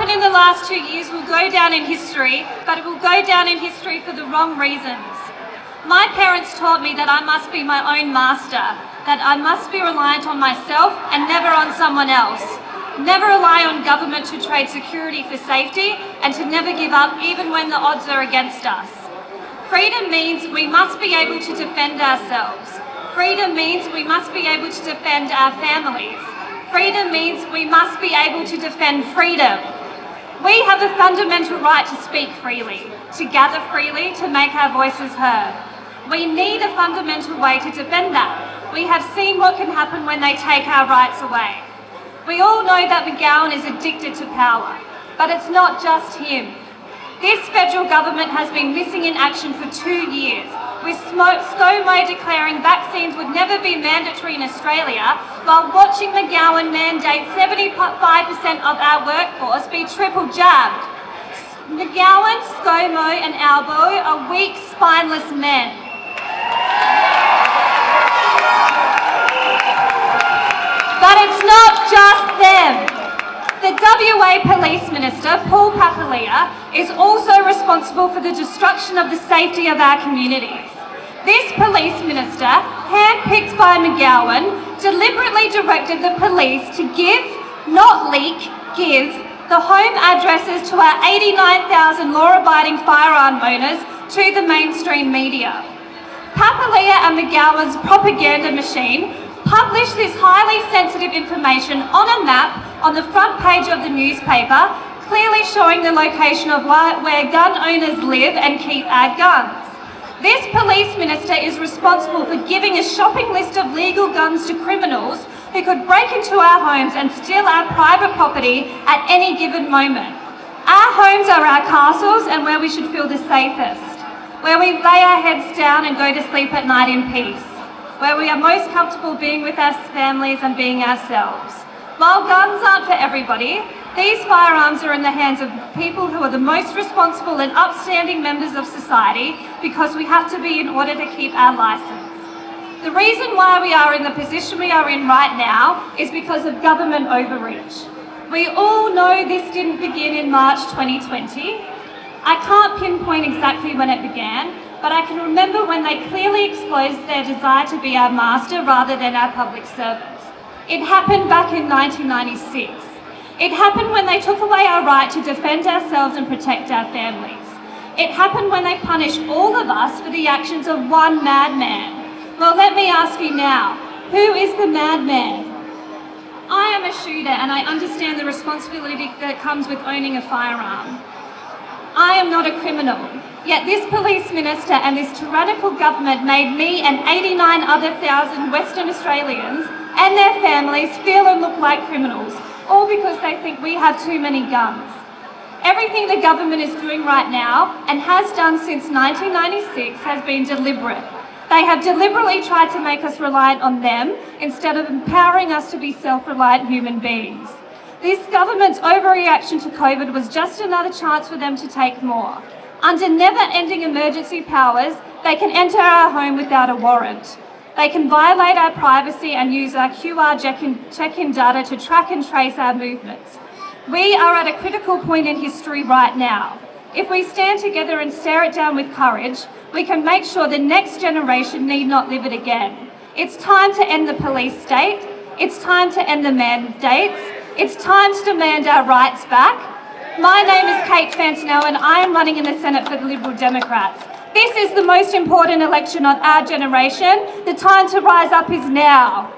happened in the last 2 years will go down in history, but it will go down in history for the wrong reasons. My parents taught me that I must be my own master, that I must be reliant on myself and never on someone else. Never rely on government to trade security for safety, and to never give up even when the odds are against us. Freedom means we must be able to defend ourselves. Freedom means we must be able to defend our families. Freedom means we must be able to defend freedom. We have a fundamental right to speak freely, to gather freely, to make our voices heard. We need a fundamental way to defend that. We have seen what can happen when they take our rights away. We all know that McGowan is addicted to power, but it's not just him. This federal government has been missing in action for 2 years, with ScoMo declaring vaccines would never be mandatory in Australia, while watching McGowan mandate 75% of our workforce be triple jabbed. McGowan, ScoMo and Albo are weak, spineless men. But it's not just them. The WA Police Minister, Paul Papalia, is also responsible for the destruction of the safety of our communities. This police minister, handpicked by McGowan, deliberately directed the police to give, not leak, give, the home addresses to our 89,000 law-abiding firearm owners to the mainstream media. Papalia and McGowan's propaganda machine published this highly sensitive information on a map on the front page of the newspaper, clearly showing the location of where gun owners live and keep our guns. This police minister is responsible for giving a shopping list of legal guns to criminals who could break into our homes and steal our private property at any given moment. Our homes are our castles and where we should feel the safest, where we lay our heads down and go to sleep at night in peace, where we are most comfortable being with our families and being ourselves. While guns aren't for everybody, these firearms are in the hands of people who are the most responsible and upstanding members of society, because we have to be in order to keep our licence. The reason why we are in the position we are in right now is because of government overreach. We all know this didn't begin in March 2020. I can't pinpoint exactly when it began, but I can remember when they clearly exposed their desire to be our master rather than our public servants. It happened back in 1996. It happened when they took away our right to defend ourselves and protect our families. It happened when they punished all of us for the actions of one madman. Well, let me ask you now, who is the madman? I am a shooter and I understand the responsibility that comes with owning a firearm. I am not a criminal, yet this police minister and this tyrannical government made me and 89 other thousand Western Australians and their families feel and look like criminals, all because they think we have too many guns. Everything the government is doing right now, and has done since 1996, has been deliberate. They have deliberately tried to make us reliant on them instead of empowering us to be self-reliant human beings. This government's overreaction to COVID was just another chance for them to take more. Under never-ending emergency powers, they can enter our home without a warrant. They can violate our privacy and use our QR check-in data to track and trace our movements. We are at a critical point in history right now. If we stand together and stare it down with courage, we can make sure the next generation need not live it again. It's time to end the police state. It's time to end the mandates. It's time to demand our rights back. My name is Kate Fantinel and I am running in the Senate for the Liberal Democrats. This is the most important election of our generation. The time to rise up is now.